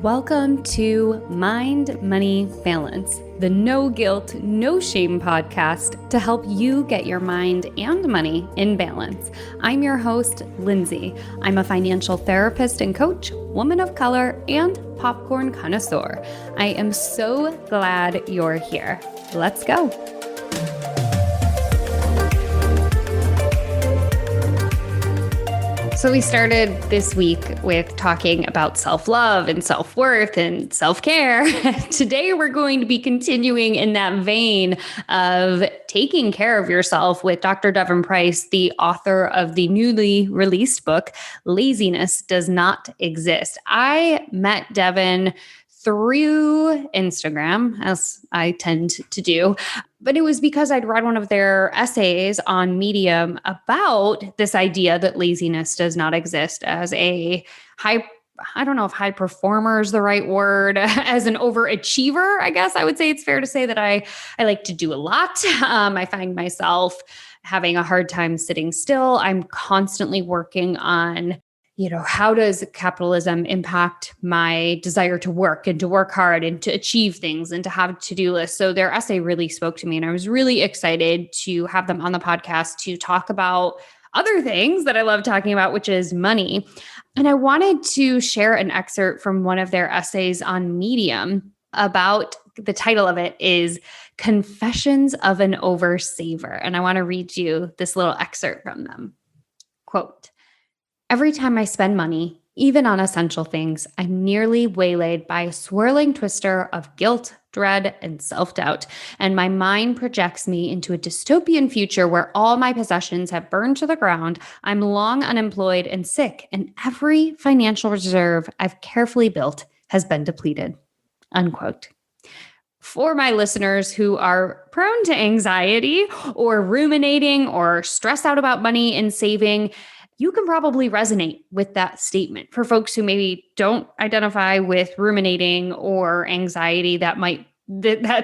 Welcome to Mind, Money, Balance, the no guilt, no shame podcast to help you get your mind and money in balance. I'm your host, Lindsay. I'm a financial therapist and coach, woman of color, and popcorn connoisseur. I am so glad you're here. Let's go. So we started this week with talking about self-love and self-worth and self-care. Today, we're going to be continuing in that vein of taking care of yourself with Dr. Devon Price, the author of the newly released book, Laziness Does Not Exist. I met Devon through Instagram, as I tend to do. But it was because I'd read one of their essays on Medium about this idea that laziness does not exist as a I don't know if high performer is the right word, as an overachiever. I guess I would say it's fair to say that I like to do a lot. I find myself having a hard time sitting still. I'm constantly working on how does capitalism impact my desire to work and to work hard and to achieve things and to have to-do lists? So their essay really spoke to me, and I was really excited to have them on the podcast to talk about other things that I love talking about, which is money. And I wanted to share an excerpt from one of their essays on Medium about, the title of it is Confessions of an Oversaver. And I want to read you this little excerpt from them. Quote, "Every time I spend money, even on essential things, I'm nearly waylaid by a swirling twister of guilt, dread, and self-doubt, and my mind projects me into a dystopian future where all my possessions have burned to the ground, I'm long unemployed and sick, and every financial reserve I've carefully built has been depleted." Unquote. For my listeners who are prone to anxiety or ruminating or stressed out about money and saving, you can probably resonate with that statement. For folks who maybe don't identify with ruminating or anxiety, that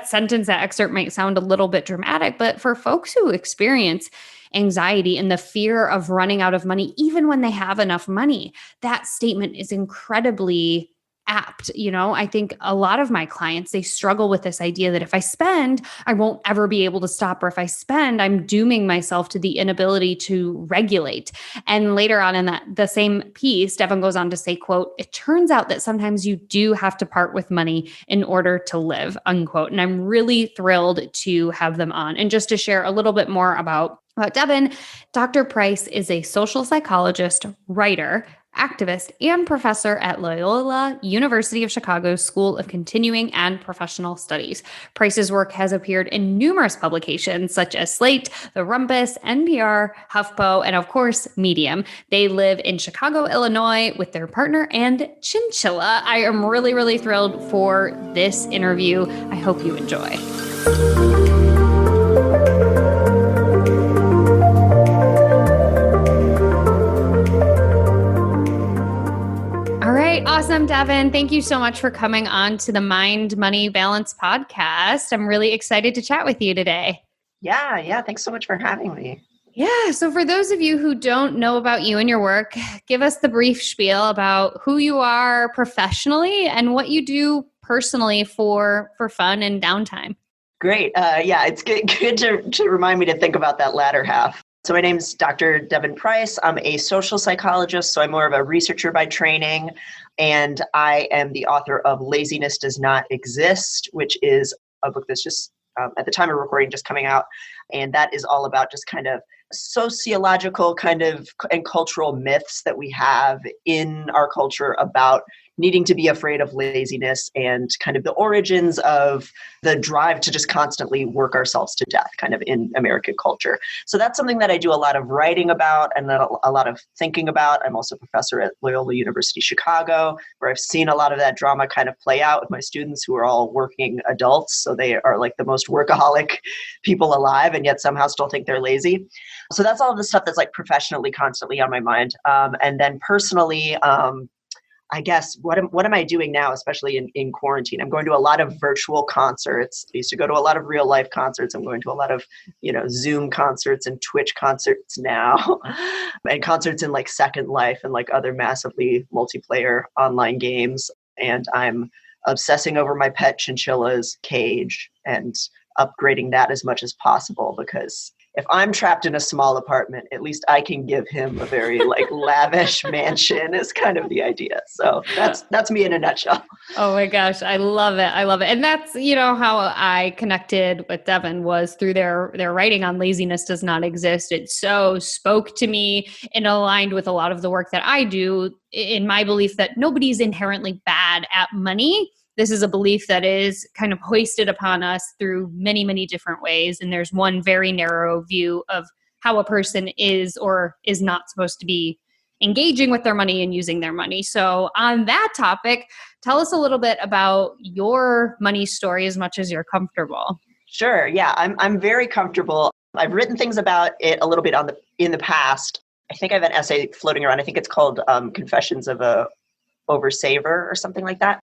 sentence, that excerpt might sound a little bit dramatic, but for folks who experience anxiety and the fear of running out of money, even when they have enough money, that statement is incredibly apt. I think a lot of my clients, they struggle with this idea that if I spend, I won't ever be able to stop, or if I spend, I'm dooming myself to the inability to regulate. And later on in the same piece, Devon goes on to say, quote, "It turns out that sometimes you do have to part with money in order to live," unquote. And I'm really thrilled to have them on. And just to share a little bit more about Devon, Dr. Price is a social psychologist, writer, activist, and professor at Loyola University of Chicago School of Continuing and Professional Studies. Price's work has appeared in numerous publications such as Slate, The Rumpus, NPR, HuffPo, and of course, Medium. They live in Chicago, Illinois with their partner and chinchilla. I am really, really thrilled for this interview. I hope you enjoy. Awesome, Devon. Thank you so much for coming on to the Mind, Money, Balance podcast. I'm really excited to chat with you today. Yeah. Thanks so much for having me. Yeah. So for those of you who don't know about you and your work, give us the brief spiel about who you are professionally and what you do personally for fun and downtime. Great. It's good to remind me to think about that latter half. So my name's Dr. Devon Price. I'm a social psychologist, so I'm more of a researcher by training. And I am the author of Laziness Does Not Exist, which is a book that's just, at the time of recording, just coming out. And that is all about just kind of sociological and cultural myths that we have in our culture about needing to be afraid of laziness and kind of the origins of the drive to just constantly work ourselves to death kind of in American culture. So that's something that I do a lot of writing about and a lot of thinking about. I'm also a professor at Loyola University Chicago, where I've seen a lot of that drama kind of play out with my students who are all working adults. So they are like the most workaholic people alive and yet somehow still think they're lazy. So that's all of the stuff that's like professionally constantly on my mind. And then personally, I guess, what am I doing now, especially in quarantine? I'm going to a lot of virtual concerts. I used to go to a lot of real life concerts. I'm going to a lot of, Zoom concerts and Twitch concerts now, and concerts in like Second Life and like other massively multiplayer online games. and I'm obsessing over my pet chinchilla's cage and upgrading that as much as possible, because if I'm trapped in a small apartment, at least I can give him a very lavish mansion is kind of the idea. So that's me in a nutshell. Oh my gosh, I love it. I love it. And that's, how I connected with Devon was through their writing on Laziness Does Not Exist. It so spoke to me and aligned with a lot of the work that I do, in my belief that nobody's inherently bad at money. This is a belief that is kind of hoisted upon us through many, many different ways. And there's one very narrow view of how a person is or is not supposed to be engaging with their money and using their money. So on that topic, tell us a little bit about your money story as much as you're comfortable. Sure. Yeah, I'm very comfortable. I've written things about it a little bit in the past. I think I have an essay floating around. I think it's called Confessions of a Oversaver or something like that.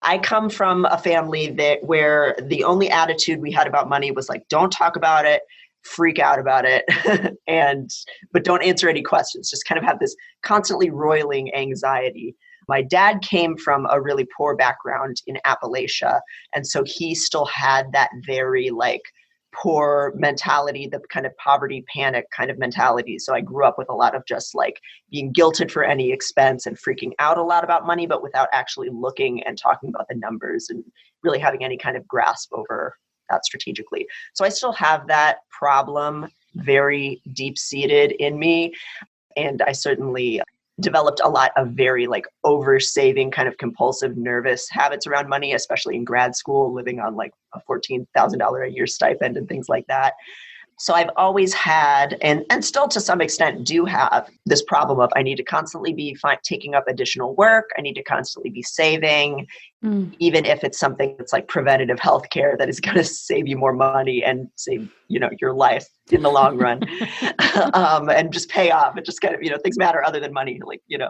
I come from a family where the only attitude we had about money was don't talk about it, freak out about it, but don't answer any questions. Just kind of have this constantly roiling anxiety. My dad came from a really poor background in Appalachia, and so he still had that very poor mentality, the kind of poverty panic kind of mentality. So I grew up with a lot of just being guilted for any expense and freaking out a lot about money, but without actually looking and talking about the numbers and really having any kind of grasp over that strategically. So I still have that problem very deep-seated in me. And I certainly developed a lot of very over-saving kind of compulsive nervous habits around money, especially in grad school, living on a $14,000 a year stipend and things like that. So I've always had, and still to some extent do have, this problem of I need to constantly be taking up additional work. I need to constantly be saving, even if it's something that's preventative healthcare that is going to save you more money and save, your life in the long run, and just pay off. It just kind of, things matter other than money,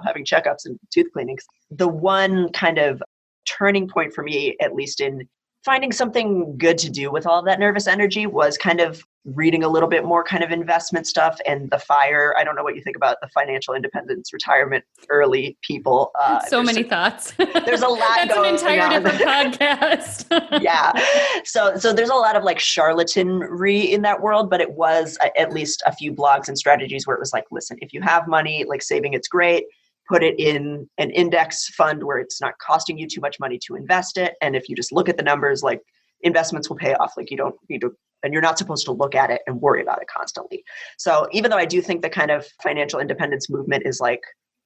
having checkups and tooth cleanings. The one kind of turning point for me, at least in finding something good to do with all of that nervous energy, was kind of reading a little bit more kind of investment stuff and the FIRE. I don't know what you think about the financial independence, retirement, early people. So many thoughts. There's a lot That's going on. That's an entire different podcast. Yeah. So there's a lot of charlatanry in that world, but it was at least a few blogs and strategies where it was listen, if you have money, saving, it's great. Put it in an index fund where it's not costing you too much money to invest it. And if you just look at the numbers, investments will pay off. You don't need to, and you're not supposed to look at it and worry about it constantly. So even though I do think the kind of financial independence movement is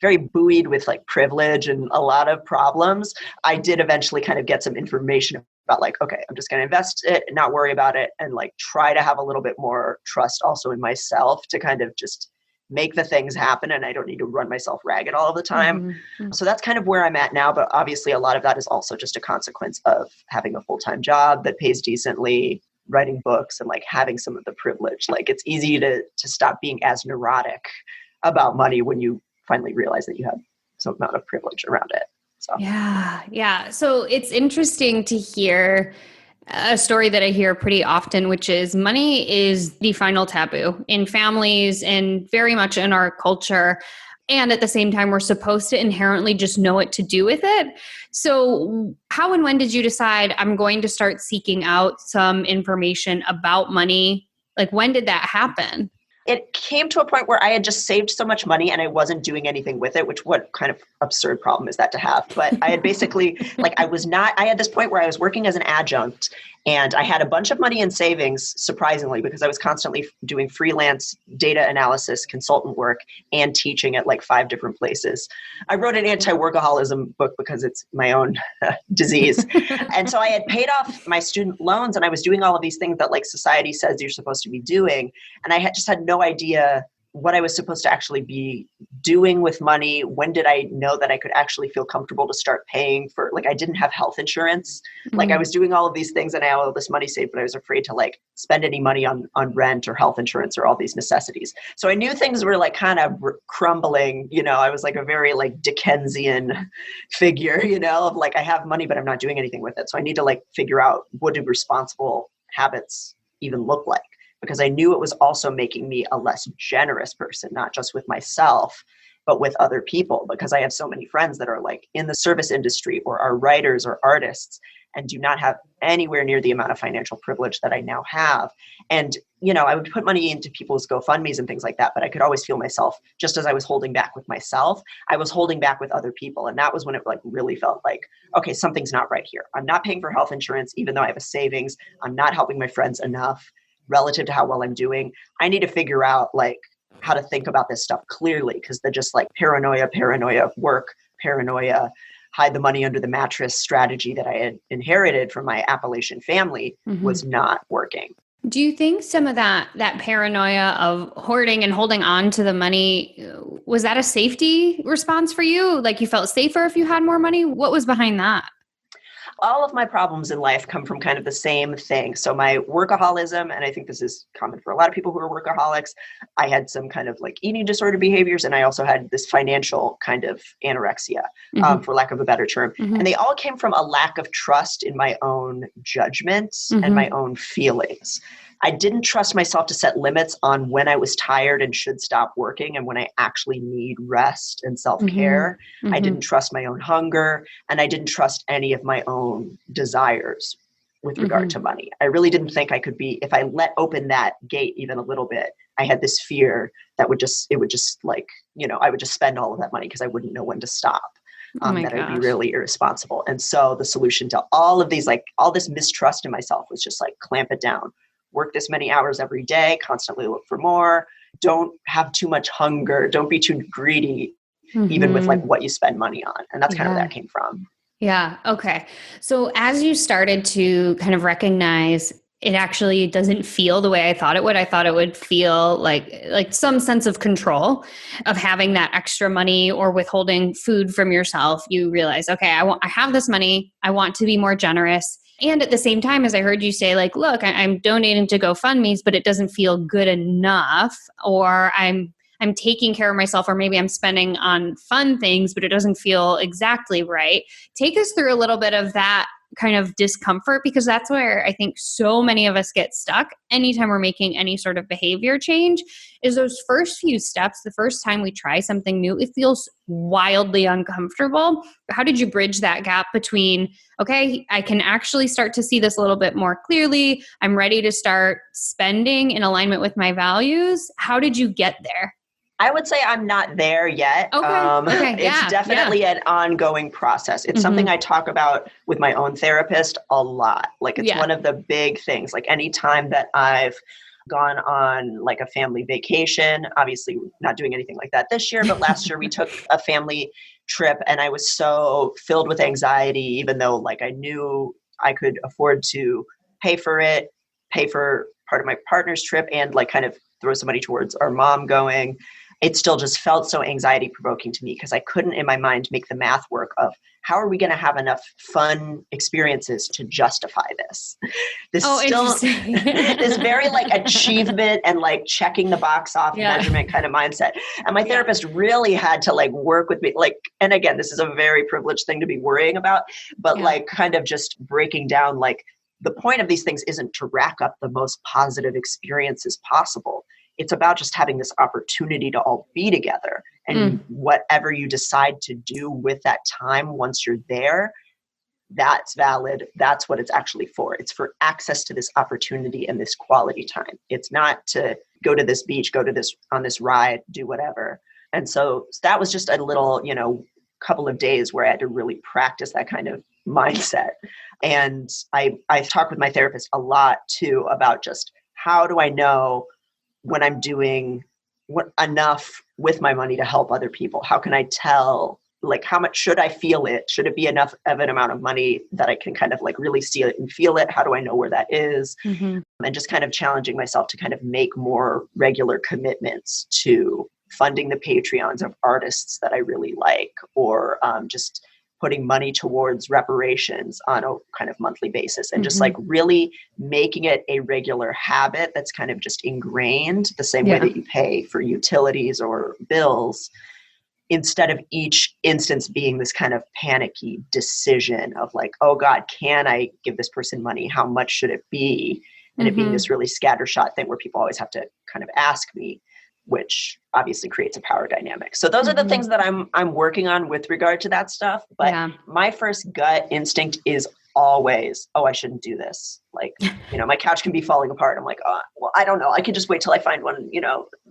very buoyed with privilege and a lot of problems, I did eventually kind of get some information about okay, I'm just going to invest it and not worry about it, and try to have a little bit more trust also in myself to kind of just make the things happen, and I don't need to run myself ragged all of the time. Mm-hmm. So that's kind of where I'm at now. But obviously a lot of that is also just a consequence of having a full-time job that pays decently, writing books, and having some of the privilege. It's easy to stop being as neurotic about money when you finally realize that you have some amount of privilege around it. So Yeah. So it's interesting to hear a story that I hear pretty often, which is money is the final taboo in families and very much in our culture. And at the same time, we're supposed to inherently just know what to do with it. So how and when did you decide I'm going to start seeking out some information about money? When did that happen? It came to a point where I had just saved so much money and I wasn't doing anything with it, which what kind of absurd problem is that to have? But I had basically, I had this point where I was working as an adjunct and I had a bunch of money in savings, surprisingly, because I was constantly doing freelance data analysis, consultant work, and teaching at 5 different places. I wrote an anti-workaholism book because it's my own disease. And so I had paid off my student loans and I was doing all of these things that society says you're supposed to be doing. And I had no idea what I was supposed to actually be doing with money. When did I know that I could actually feel comfortable to start paying for, I didn't have health insurance. Mm-hmm. I was doing all of these things and I had all this money saved, but I was afraid to spend any money on rent or health insurance or all these necessities. So I knew things were kind of crumbling. I was a very Dickensian figure, of I have money, but I'm not doing anything with it. So I need to figure out, what do responsible habits even look like? Because I knew it was also making me a less generous person, not just with myself but with other people, because I have so many friends that are like in the service industry or are writers or artists and do not have anywhere near the amount of financial privilege that I now have. And, I would put money into people's GoFundMes and things like that, but I could always feel myself, just as I was holding back with myself, I was holding back with other people. And that was when it like really felt like, okay, something's not right here. I'm not paying for health insurance, even though I have a savings. I'm not helping my friends enough relative to how well I'm doing. I need to figure out like how to think about this stuff clearly, because the just like paranoia of work, paranoia, hide the money under the mattress strategy that I had inherited from my Appalachian family was not working. Do you think some of that paranoia of hoarding and holding on to the money, was that a safety response for you? Like you felt safer if you had more money? What was behind that? All of my problems in life come from kind of the same thing. So my workaholism, and I think this is common for a lot of people who are workaholics, I had some kind of like eating disorder behaviors, and I also had this financial kind of anorexia, for lack of a better term. And they all came from a lack of trust in my own judgment and my own feelings. I didn't trust myself to set limits on when I was tired and should stop working and when I actually need rest and self-care. I didn't trust my own hunger, and I didn't trust any of my own desires with regard to money. I really didn't think I could be, if I let open that gate even a little bit, I had this fear that I would just spend all of that money because I wouldn't know when to stop. That I'd be really irresponsible. And so the solution to all of these, like all this mistrust in myself was just like clamp it down. Work this many hours every day, constantly look for more. Don't have too much hunger. Don't be too greedy, even with like what you spend money on. And that's kind of where that came from. Yeah. Okay. So as you started to kind of recognize it actually doesn't feel the way I thought it would. I thought it would feel like some sense of control of having that extra money or withholding food from yourself. You realize, okay, I have this money. I want to be more generous. And at the same time, as I heard you say, like, look, I'm donating to GoFundMe's, but it doesn't feel good enough, or I'm taking care of myself, or maybe I'm spending on fun things, but it doesn't feel exactly right. Take us through a little bit of that kind of discomfort, because that's where I think so many of us get stuck anytime we're making any sort of behavior change, is those first few steps. The first time we try something new, it feels wildly uncomfortable. How did you bridge that gap between, okay, I can actually start to see this a little bit more clearly, I'm ready to start spending in alignment with my values? How did you get there? I would say I'm not there yet. Okay. It's definitely an ongoing process. It's something I talk about with my own therapist a lot. Like it's one of the big things. Like anytime that I've gone on like a family vacation, obviously not doing anything like that this year, but last year we took a family trip and I was so filled with anxiety, even though like I knew I could afford to pay for it, pay for part of my partner's trip, and like kind of throw some money towards our mom going. It still just felt so anxiety provoking to me because I couldn't in my mind make the math work of how are we going to have enough fun experiences to justify this? This very like achievement and like checking the box off measurement kind of mindset. And my therapist really had to like work with me. Like, and again, this is a very privileged thing to be worrying about, but like kind of just breaking down, like the point of these things isn't to rack up the most positive experiences possible. It's about just having this opportunity to all be together, and whatever you decide to do with that time once you're there, that's valid. That's what it's actually for. It's for access to this opportunity and this quality time. It's not to go to this beach, go to this on this ride, do whatever. And so that was just a little, couple of days where I had to really practice that kind of mindset. And I've talked with my therapist a lot too about just how do I know when I'm doing enough with my money to help other people? How can I tell, like, how much should I feel it? Should it be enough of an amount of money that I can kind of like really see it and feel it? How do I know where that is? And just kind of challenging myself to kind of make more regular commitments to funding the Patreons of artists that I really like, or just putting money towards reparations on a kind of monthly basis, and just like really making it a regular habit that's kind of just ingrained the same way that you pay for utilities or bills, instead of each instance being this kind of panicky decision of like, oh God, can I give this person money? How much should it be? And it being this really scattershot thing where people always have to kind of ask me. which obviously creates a power dynamic. So those are the things that I'm working on with regard to that stuff. But my first gut instinct is always, oh, I shouldn't do this. Like, my couch can be falling apart. I'm like, oh, well, I don't know. I can just wait till I find one,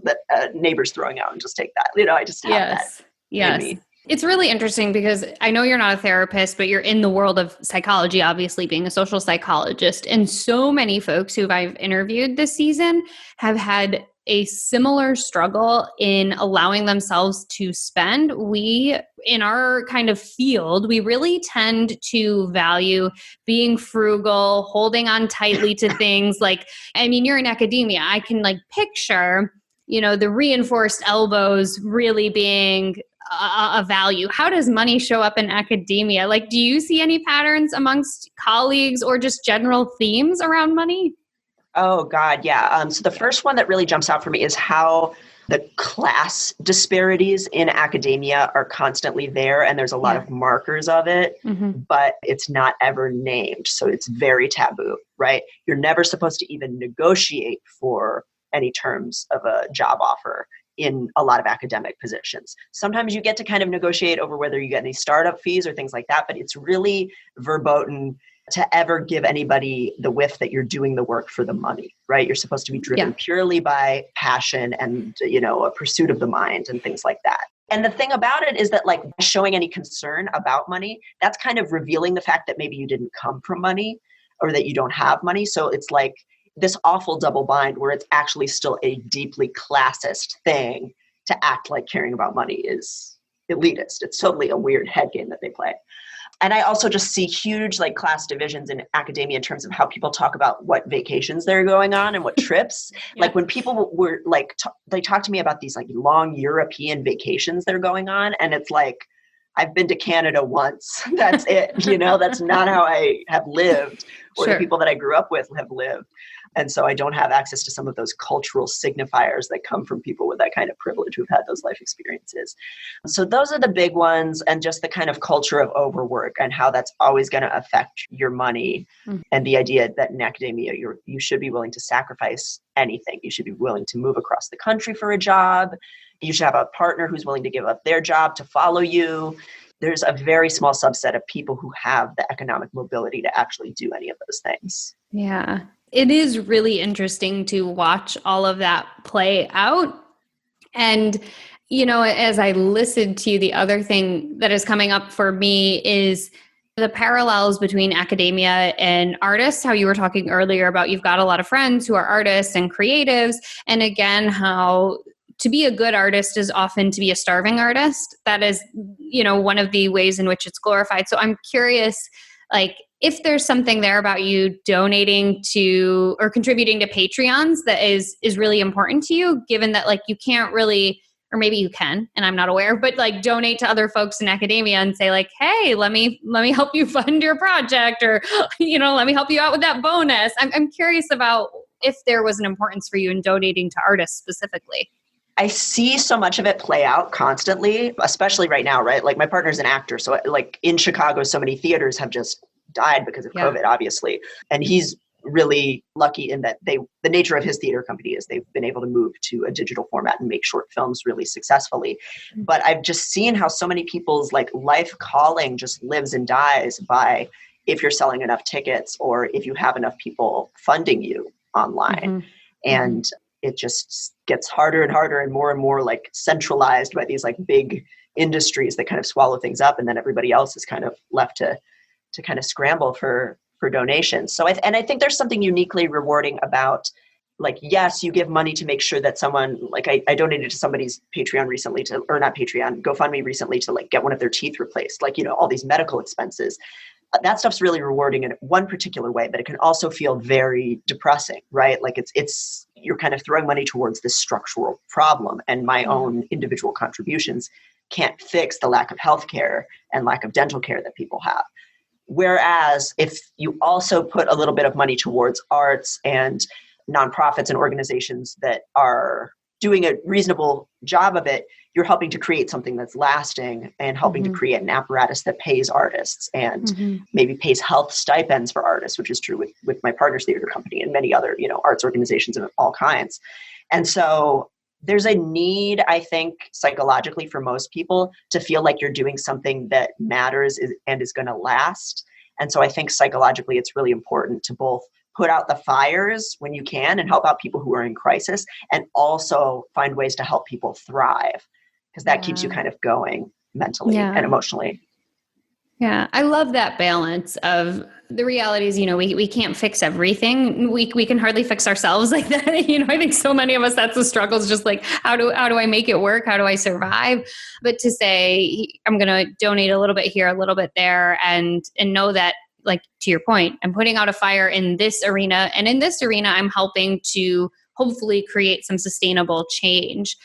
that neighbor's throwing out and just take that. I just have that in me. It's really interesting because I know you're not a therapist, but you're in the world of psychology, obviously being a social psychologist. And so many folks who I've interviewed this season have had a similar struggle in allowing themselves to spend. We, in our kind of field, we really tend to value being frugal, holding on tightly to things. Like, you're in academia. I can picture, the reinforced elbows really being a value. How does money show up in academia? Do you see any patterns amongst colleagues or just general themes around money? Oh, God, yeah. So the first one that really jumps out for me is how the class disparities in academia are constantly there. And there's a lot of markers of it, but it's not ever named. So it's very taboo, right? You're never supposed to even negotiate for any terms of a job offer in a lot of academic positions. Sometimes you get to kind of negotiate over whether you get any startup fees or things like that, but it's really verboten to ever give anybody the whiff that you're doing the work for the money, right? You're supposed to be driven purely by passion and, a pursuit of the mind and things like that. And the thing about it is that showing any concern about money, that's kind of revealing the fact that maybe you didn't come from money or that you don't have money. So it's this awful double bind where it's actually still a deeply classist thing to act like caring about money is elitist. It's totally a weird head game that they play. And I also just see huge class divisions in academia in terms of how people talk about what vacations they're going on and what trips. When people were they talk to me about these long European vacations they're going on. And it's I've been to Canada once. That's it. That's not how I have lived or the people that I grew up with have lived. And so I don't have access to some of those cultural signifiers that come from people with that kind of privilege who've had those life experiences. So those are the big ones, and just the kind of culture of overwork and how that's always going to affect your money. And the idea that in academia, you should be willing to sacrifice anything. You should be willing to move across the country for a job. You should have a partner who's willing to give up their job to follow you. There's a very small subset of people who have the economic mobility to actually do any of those things. Yeah. It is really interesting to watch all of that play out. And, as I listened to you, the other thing that is coming up for me is the parallels between academia and artists, how you were talking earlier about you've got a lot of friends who are artists and creatives. And again, how to be a good artist is often to be a starving artist. That is, one of the ways in which it's glorified. So I'm curious, if there's something there about you donating to or contributing to Patreons that is really important to you, given that you can't really, or maybe you can, and I'm not aware, but donate to other folks in academia and say hey, let me help you fund your project, or, let me help you out with that bonus. I'm curious about if there was an importance for you in donating to artists specifically. I see so much of it play out constantly, especially right now, right? My partner's an actor. So in Chicago, so many theaters have just died because of COVID, obviously. And he's really lucky in that the nature of his theater company is they've been able to move to a digital format and make short films really successfully. But I've just seen how so many people's life calling just lives and dies by if you're selling enough tickets or if you have enough people funding you online. And it just gets harder and harder and more centralized by these big industries that kind of swallow things up. And then everybody else is kind of left to kind of scramble for donations. So I think there's something uniquely rewarding about yes, you give money to make sure that someone, I donated to somebody's Patreon recently or not Patreon, GoFundMe recently to get one of their teeth replaced, all these medical expenses. That stuff's really rewarding in one particular way, but it can also feel very depressing, right? It's you're kind of throwing money towards this structural problem, and my own individual contributions can't fix the lack of healthcare and lack of dental care that people have. Whereas if you also put a little bit of money towards arts and nonprofits and organizations that are doing a reasonable job of it, you're helping to create something that's lasting and helping to create an apparatus that pays artists and maybe pays health stipends for artists, which is true with my partner's theater company and many other, arts organizations of all kinds. And so there's a need, I think, psychologically for most people to feel like you're doing something that matters and is going to last. And so I think psychologically, it's really important to both put out the fires when you can and help out people who are in crisis, and also find ways to help people thrive, because that keeps you kind of going mentally and emotionally. Yeah, I love that balance of the reality is, we can't fix everything. We can hardly fix ourselves like that. I think so many of us, that's the struggle, is just like, how do I make it work? How do I survive? But to say, I'm going to donate a little bit here, a little bit there, and know that, like, to your point, I'm putting out a fire in this arena. And in this arena, I'm helping to hopefully create some sustainable change.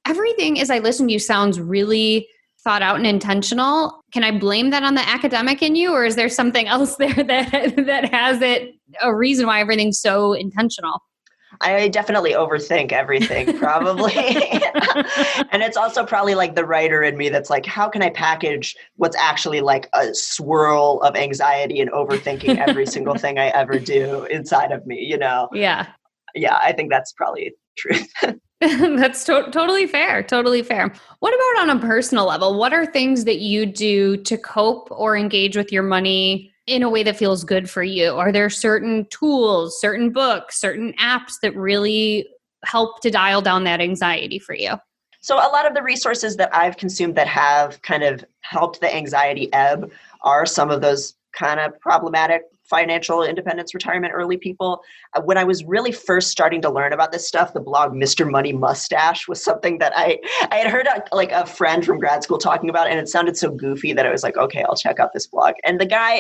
Everything, as I listen to you, sounds really thought out and intentional. Can I blame that on the academic in you, or is there something else there that has it, a reason why everything's so intentional? I definitely overthink everything, probably. And it's also probably like the writer in me that's like, how can I package what's actually like a swirl of anxiety and overthinking every single thing I ever do inside of me, Yeah. Yeah, I think that's probably true. That's totally fair. Totally fair. What about on a personal level? What are things that you do to cope or engage with your money in a way that feels good for you? Are there certain tools, certain books, certain apps that really help to dial down that anxiety for you? So a lot of the resources that I've consumed that have kind of helped the anxiety ebb are some of those kind of problematic financial independence, retirement early people. When I was really first starting to learn about this stuff, the blog Mr. Money Mustache was something that I had heard a friend from grad school talking about, and it sounded so goofy that I was like, okay, I'll check out this blog. And the guy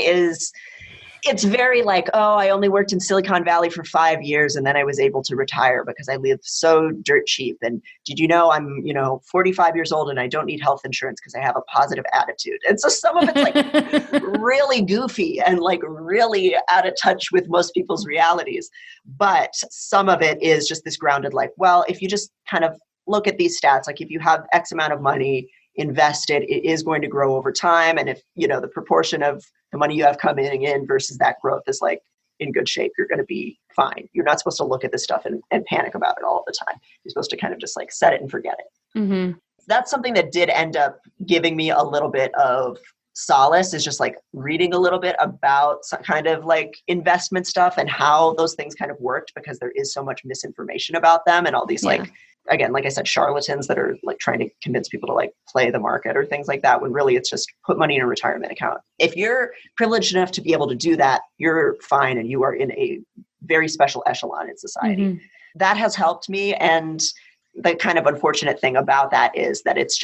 it's very like, oh, I only worked in Silicon Valley for 5 years and then I was able to retire because I lived so dirt cheap. And did you know I'm, 45 years old and I don't need health insurance because I have a positive attitude. And so some of it's like really goofy and like really out of touch with most people's realities. But some of it is just this grounded, like, well, if you just kind of look at these stats, like if you have X amount of money invested, it is going to grow over time. And if, the proportion of the money you have coming in versus that growth is like in good shape, you're going to be fine. You're not supposed to look at this stuff and panic about it all the time. You're supposed to kind of just like set it and forget it. Mm-hmm. That's something that did end up giving me a little bit of solace, is just like reading a little bit about some kind of like investment stuff and how those things kind of worked, because there is so much misinformation about them and all these like, again, like I said, charlatans that are like trying to convince people to like play the market or things like that, when really it's just put money in a retirement account. If you're privileged enough to be able to do that, you're fine and you are in a very special echelon in society. Mm-hmm. That has helped me. And the kind of unfortunate thing about that is that it's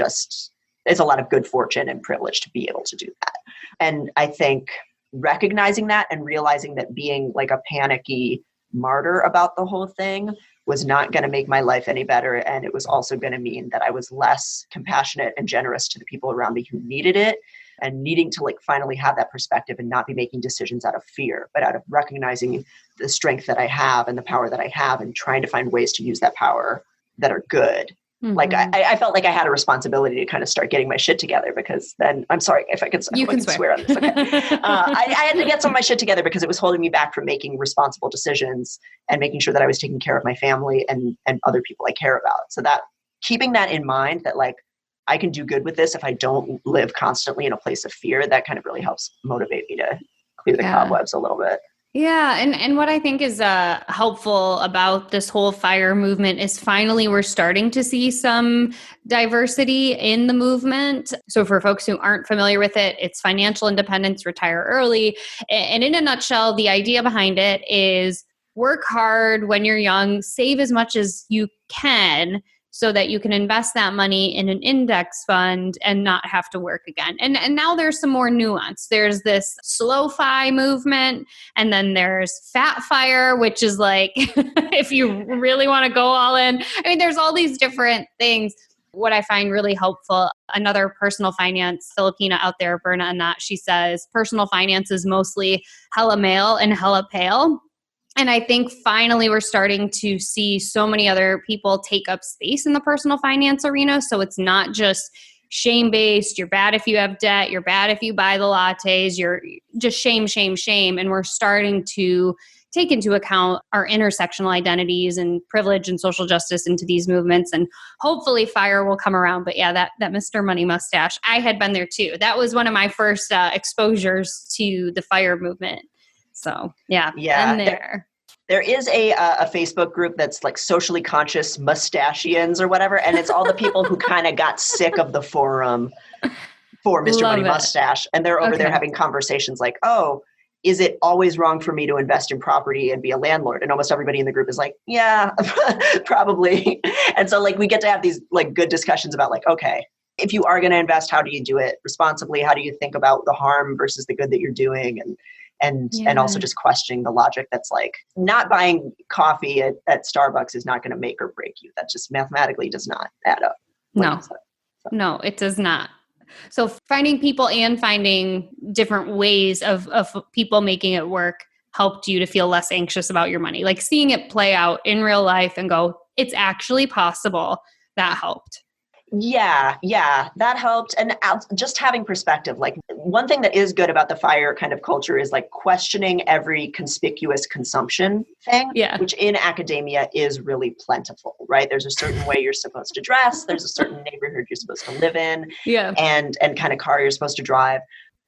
a lot of good fortune and privilege to be able to do that. And I think recognizing that and realizing that being like a panicky martyr about the whole thing was not going to make my life any better. And it was also going to mean that I was less compassionate and generous to the people around me who needed it, and needing to like finally have that perspective and not be making decisions out of fear, but out of recognizing the strength that I have and the power that I have, and trying to find ways to use that power that are good. Mm-hmm. Like I felt like I had a responsibility to kind of start getting my shit together, because then, I'm sorry if I could swear on this. Okay. I had to get some of my shit together because it was holding me back from making responsible decisions and making sure that I was taking care of my family and other people I care about. So that, keeping that in mind, that like I can do good with this if I don't live constantly in a place of fear, that kind of really helps motivate me to clear the cobwebs a little bit. Yeah. And what I think is helpful about this whole FIRE movement is finally we're starting to see some diversity in the movement. So for folks who aren't familiar with it, it's financial independence, retire early. And in a nutshell, the idea behind it is work hard when you're young, save as much as you can, so that you can invest that money in an index fund and not have to work again. And now there's some more nuance. There's this slow FI movement, and then there's fat FIRE, which is like, if you really want to go all in. I mean, there's all these different things. What I find really helpful, another personal finance Filipina out there, Berna Anat, she says, personal finance is mostly hella male and hella pale. And I think finally we're starting to see so many other people take up space in the personal finance arena. So it's not just shame-based. You're bad if you have debt. You're bad if you buy the lattes. You're just shame, shame, shame. And we're starting to take into account our intersectional identities and privilege and social justice into these movements. And hopefully FIRE will come around. But yeah, that Mr. Money mustache, I had been there too. That was one of my first exposures to the FIRE movement. So yeah, yeah, been there. There is a Facebook group that's like socially conscious mustachians or whatever, and it's all the people who kind of got sick of the forum for Mr. Money Mustache, and they're over there having conversations like, oh, is it always wrong for me to invest in property and be a landlord? And almost everybody in the group is like, yeah, probably. And so like we get to have these like good discussions about like, okay, if you are going to invest, how do you do it responsibly? How do you think about the harm versus the good that you're doing? And also just questioning the logic that's like not buying coffee at Starbucks is not going to make or break you. That just mathematically does not add up. No, it does not. So finding people and finding different ways of people making it work helped you to feel less anxious about your money. Like seeing it play out in real life and go, it's actually possible. That helped. Yeah, that helped. And just having perspective, like one thing that is good about the FIRE kind of culture is like questioning every conspicuous consumption thing, which in academia is really plentiful, right? There's a certain way you're supposed to dress. There's a certain neighborhood you're supposed to live in and kind of car you're supposed to drive.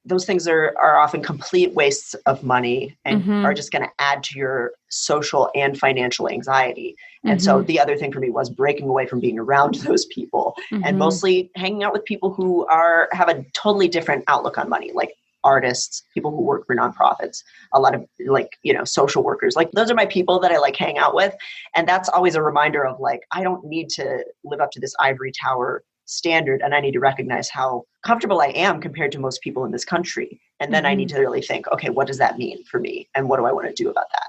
Those things are often complete wastes of money and are just going to add to your social and financial anxiety. And so the other thing for me was breaking away from being around those people and mostly hanging out with people who have a totally different outlook on money, like artists, people who work for nonprofits, a lot of like, social workers. Like those are my people that I like hang out with. And that's always a reminder of like, I don't need to live up to this ivory tower standard, and I need to recognize how comfortable I am compared to most people in this country. And then I need to really think, okay, what does that mean for me? And what do I want to do about that?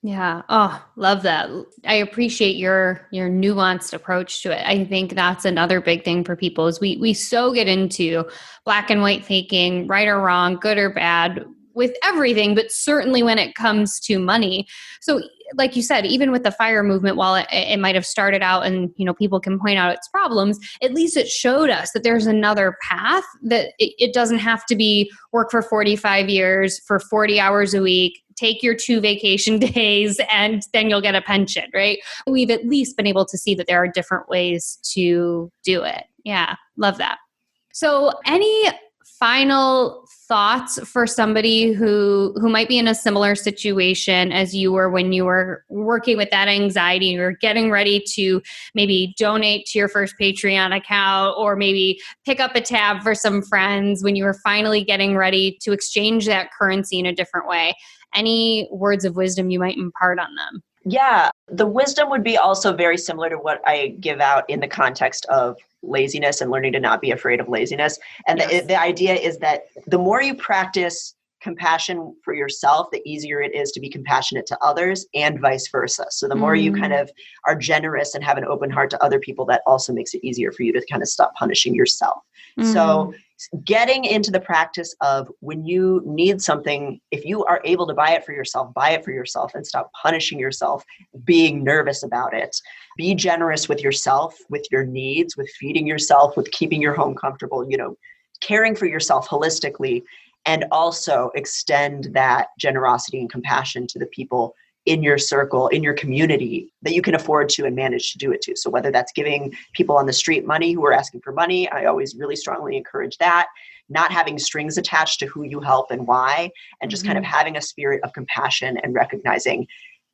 Yeah. Oh, love that. I appreciate your nuanced approach to it. I think that's another big thing for people is we so get into black and white thinking, right or wrong, good or bad with everything, but certainly when it comes to money. So like you said, even with the FIRE movement, while it might have started out and, people can point out its problems, at least it showed us that there's another path, that it doesn't have to be work for 45 years for 40 hours a week, take your 2 vacation days, and then you'll get a pension, right? We've at least been able to see that there are different ways to do it. Yeah, love that. So any final thoughts for somebody who might be in a similar situation as you were when you were working with that anxiety, you were getting ready to maybe donate to your first Patreon account or maybe pick up a tab for some friends when you were finally getting ready to exchange that currency in a different way? Any words of wisdom you might impart on them? Yeah, the wisdom would be also very similar to what I give out in the context of laziness and learning to not be afraid of laziness. And the idea is that the more you practice compassion for yourself, the easier it is to be compassionate to others and vice versa. So the more you kind of are generous and have an open heart to other people, that also makes it easier for you to kind of stop punishing yourself. So getting into the practice of when you need something, if you are able to buy it for yourself and stop punishing yourself, being nervous about it. Be generous with yourself, with your needs, with feeding yourself, with keeping your home comfortable, caring for yourself holistically, and also extend that generosity and compassion to the people in your circle, in your community that you can afford to and manage to do it to. So whether that's giving people on the street money who are asking for money, I always really strongly encourage that. Not having strings attached to who you help and why, and just kind of having a spirit of compassion and recognizing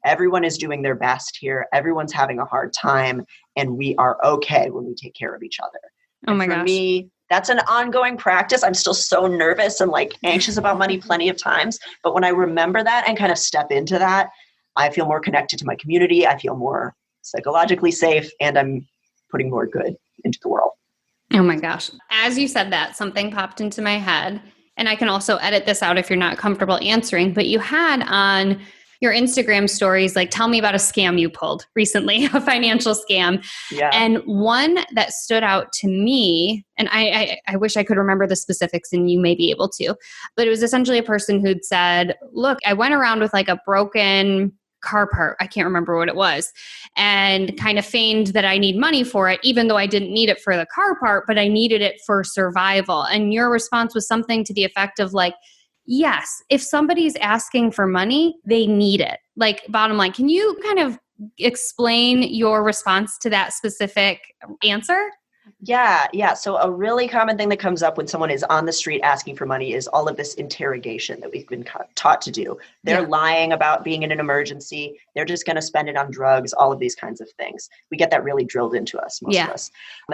everyone is doing their best here. Everyone's having a hard time, and we are okay when we take care of each other. Oh my gosh. For me, that's an ongoing practice. I'm still so nervous and like anxious about money plenty of times. But when I remember that and kind of step into that, I feel more connected to my community. I feel more psychologically safe, and I'm putting more good into the world. Oh my gosh. As you said that, something popped into my head, and I can also edit this out if you're not comfortable answering, but you had on your Instagram stories, like, tell me about a scam you pulled recently, a financial scam. Yeah. And one that stood out to me, and I wish I could remember the specifics and you may be able to, but it was essentially a person who'd said, look, I went around with like a broken car part, I can't remember what it was, and kind of feigned that I need money for it, even though I didn't need it for the car part, but I needed it for survival. And your response was something to the effect of like, yes, if somebody's asking for money, they need it. Like, bottom line, can you kind of explain your response to that specific answer? Yeah. So a really common thing that comes up when someone is on the street asking for money is all of this interrogation that we've been taught to do. They're lying about being in an emergency. They're just going to spend it on drugs, all of these kinds of things. We get that really drilled into us, most of us.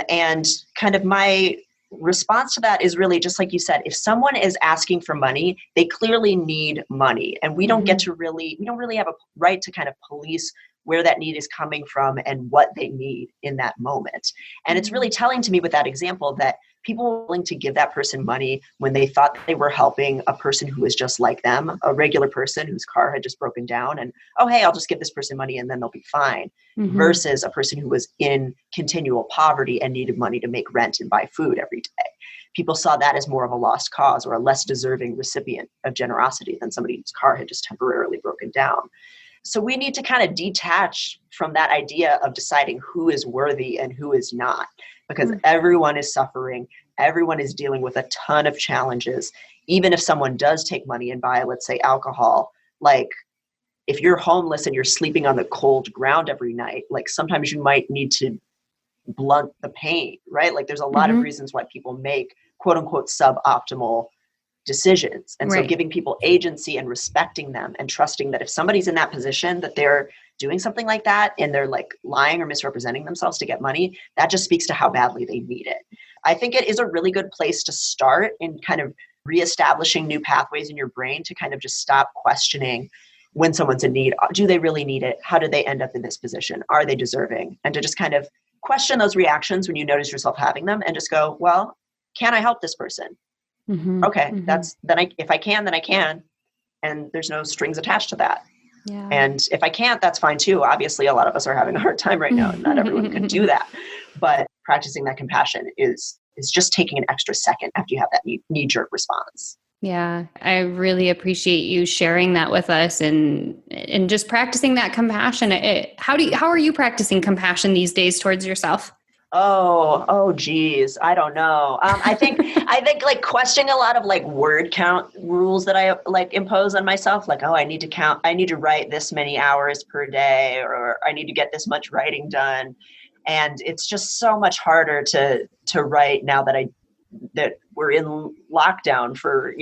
And kind of my response to that is really just like you said, if someone is asking for money, they clearly need money. And we don't we don't really have a right to kind of police where that need is coming from and what they need in that moment. And it's really telling to me with that example that people were willing to give that person money when they thought they were helping a person who was just like them, a regular person whose car had just broken down, and, oh, hey, I'll just give this person money and then they'll be fine, versus a person who was in continual poverty and needed money to make rent and buy food every day. People saw that as more of a lost cause or a less deserving recipient of generosity than somebody whose car had just temporarily broken down. So we need to kind of detach from that idea of deciding who is worthy and who is not, because everyone is suffering. Everyone is dealing with a ton of challenges. Even if someone does take money and buy, let's say, alcohol, like if you're homeless and you're sleeping on the cold ground every night, like sometimes you might need to blunt the pain, right? Like there's a lot of reasons why people make quote unquote suboptimal decisions. And so giving people agency and respecting them and trusting that if somebody's in that position that they're doing something like that and they're like lying or misrepresenting themselves to get money, that just speaks to how badly they need it. I think it is a really good place to start in kind of reestablishing new pathways in your brain to kind of just stop questioning when someone's in need. Do they really need it? How did they end up in this position? Are they deserving? And to just kind of question those reactions when you notice yourself having them and just go, well, can I help this person? Okay, if I can, then I can. And there's no strings attached to that. Yeah. And if I can't, that's fine too. Obviously, a lot of us are having a hard time right now and not everyone can do that. But practicing that compassion is just taking an extra second after you have that knee-jerk response. Yeah, I really appreciate you sharing that with us and just practicing that compassion. How are you practicing compassion these days towards yourself? Oh, geez. I don't know. I think like questioning a lot of like word count rules that I like impose on myself. Like, oh, I need to write this many hours per day, or I need to get this much writing done. And it's just so much harder to write now that we're in lockdown for,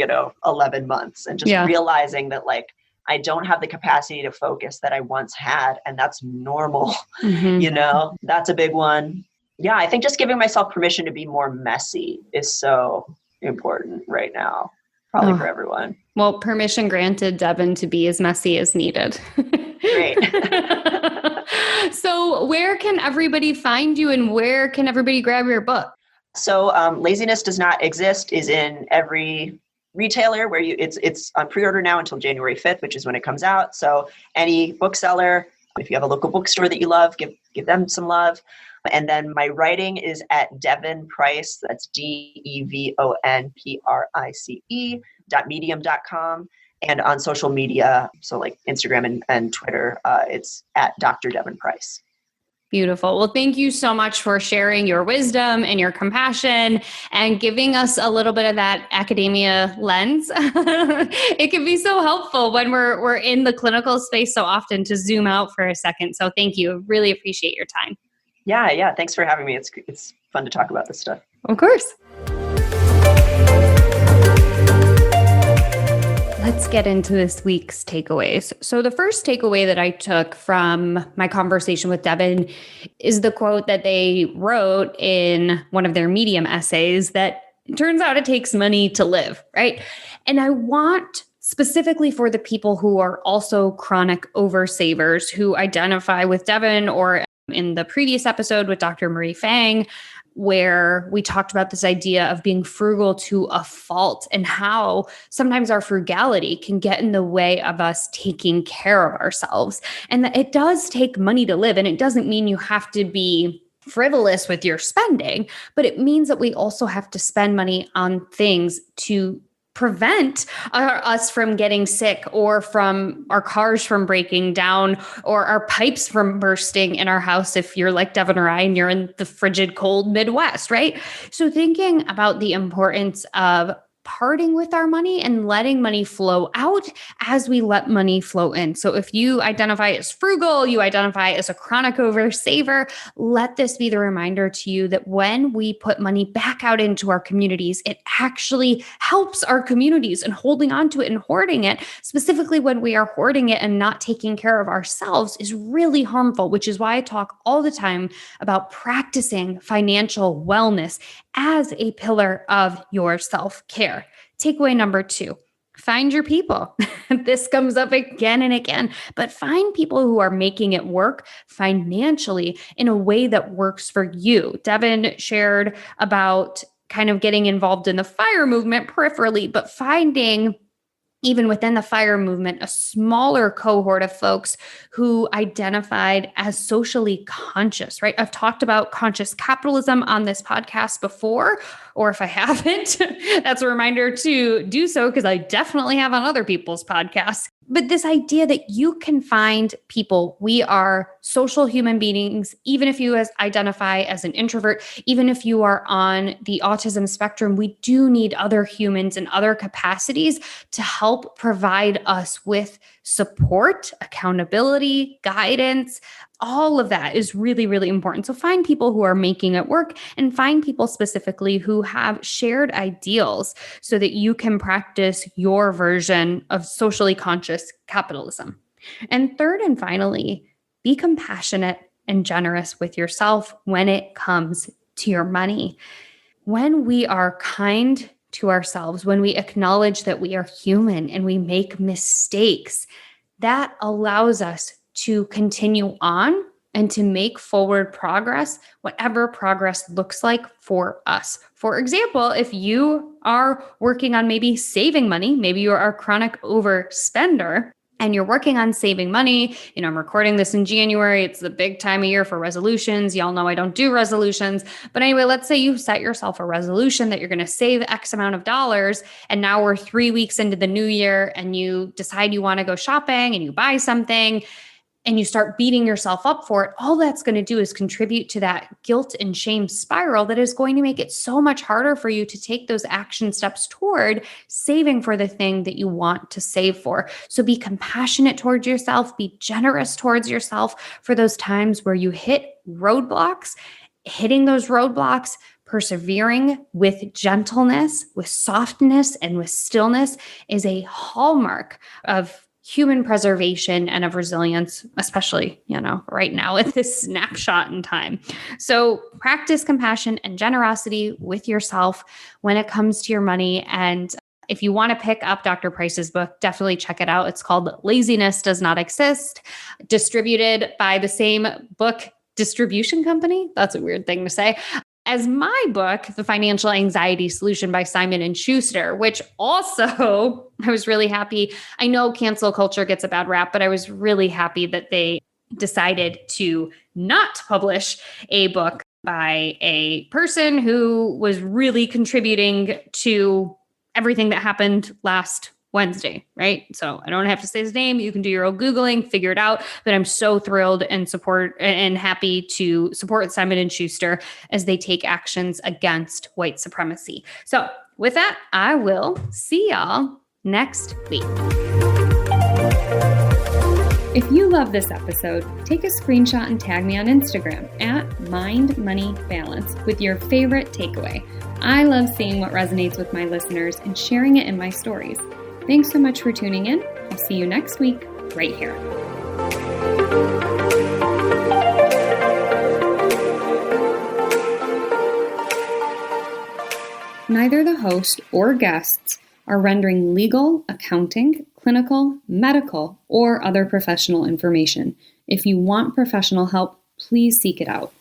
11 months, and just realizing that like, I don't have the capacity to focus that I once had. And that's normal. That's a big one. Yeah, I think just giving myself permission to be more messy is so important right now, probably for everyone. Well, permission granted, Devon, to be as messy as needed. Great. So where can everybody find you and where can everybody grab your book? So Laziness Does Not Exist is in every retailer where it's on pre-order now until January 5th, which is when it comes out. So any bookseller, if you have a local bookstore that you love, give them some love. And then my writing is at Devon Price, that's DevonPrice.medium.com, and on social media, so like Instagram and Twitter, it's at Dr. Devon Price. Beautiful. Well, thank you so much for sharing your wisdom and your compassion and giving us a little bit of that academia lens. It can be so helpful when we're in the clinical space so often to zoom out for a second. So thank you. Really appreciate your time. Yeah. Thanks for having me. It's fun to talk about this stuff. Of course. Let's get into this week's takeaways. So the first takeaway that I took from my conversation with Devon is the quote that they wrote in one of their Medium essays that it turns out it takes money to live, right? And I want specifically for the people who are also chronic oversavers who identify with Devon, or in the previous episode with Dr. Marie Fang, where we talked about this idea of being frugal to a fault and how sometimes our frugality can get in the way of us taking care of ourselves. And that it does take money to live. And it doesn't mean you have to be frivolous with your spending, but it means that we also have to spend money on things to prevent us from getting sick, or from our cars from breaking down, or our pipes from bursting in our house if you're like Devon or I and you're in the frigid cold Midwest, right? So thinking about the importance of parting with our money and letting money flow out as we let money flow in. So if you identify as frugal, you identify as a chronic oversaver, let this be the reminder to you that when we put money back out into our communities, it actually helps our communities, and holding on to it and hoarding it, specifically when we are hoarding it and not taking care of ourselves, is really harmful, which is why I talk all the time about practicing financial wellness as a pillar of your self-care. Takeaway number 2. Find your people. This comes up again and again, but find people who are making it work financially in a way that works for you. Devon shared about kind of getting involved in the FIRE movement peripherally, but finding even within the FIRE movement, a smaller cohort of folks who identified as socially conscious, right? I've talked about conscious capitalism on this podcast before, or if I haven't, that's a reminder to do so, because I definitely have on other people's podcasts. But this idea that you can find people, we are social human beings, even if you identify as an introvert, even if you are on the autism spectrum, we do need other humans and other capacities to help provide us with support, accountability, guidance. All of that is really, really important. So find people who are making it work, and find people specifically who have shared ideals so that you can practice your version of socially conscious capitalism. And third and finally, be compassionate and generous with yourself when it comes to your money. When we are kind to ourselves, when we acknowledge that we are human and we make mistakes, that allows us to continue on and to make forward progress, whatever progress looks like for us. For example, if you are working on maybe saving money, maybe you are a chronic overspender, and you're working on saving money. I'm recording this in January. It's the big time of year for resolutions. Y'all know I don't do resolutions. But anyway, let's say you set yourself a resolution that you're going to save X amount of dollars. And now we're 3 weeks into the new year, and you decide you want to go shopping and you buy something, and you start beating yourself up for it. All that's going to do is contribute to that guilt and shame spiral that is going to make it so much harder for you to take those action steps toward saving for the thing that you want to save for. So be compassionate towards yourself, be generous towards yourself for those times where you hit roadblocks. Hitting those roadblocks, persevering with gentleness, with softness, and with stillness is a hallmark of human preservation and of resilience, especially, right now at this snapshot in time. So practice compassion and generosity with yourself when it comes to your money. And if you want to pick up Dr. Price's book, definitely check it out. It's called Laziness Does Not Exist, distributed by the same book distribution company. That's a weird thing to say. As my book, The Financial Anxiety Solution by Simon & Schuster, which also I was really happy. I know cancel culture gets a bad rap, but I was really happy that they decided to not publish a book by a person who was really contributing to everything that happened last Wednesday, right? So I don't have to say his name. You can do your own Googling, figure it out. But I'm so thrilled and happy to support Simon & Schuster as they take actions against white supremacy. So with that, I will see y'all next week. If you love this episode, take a screenshot and tag me on Instagram at MindMoneyBalance with your favorite takeaway. I love seeing what resonates with my listeners and sharing it in my stories. Thanks so much for tuning in. I'll see you next week, right here. Neither the host or guests are rendering legal, accounting, clinical, medical, or other professional information. If you want professional help, please seek it out.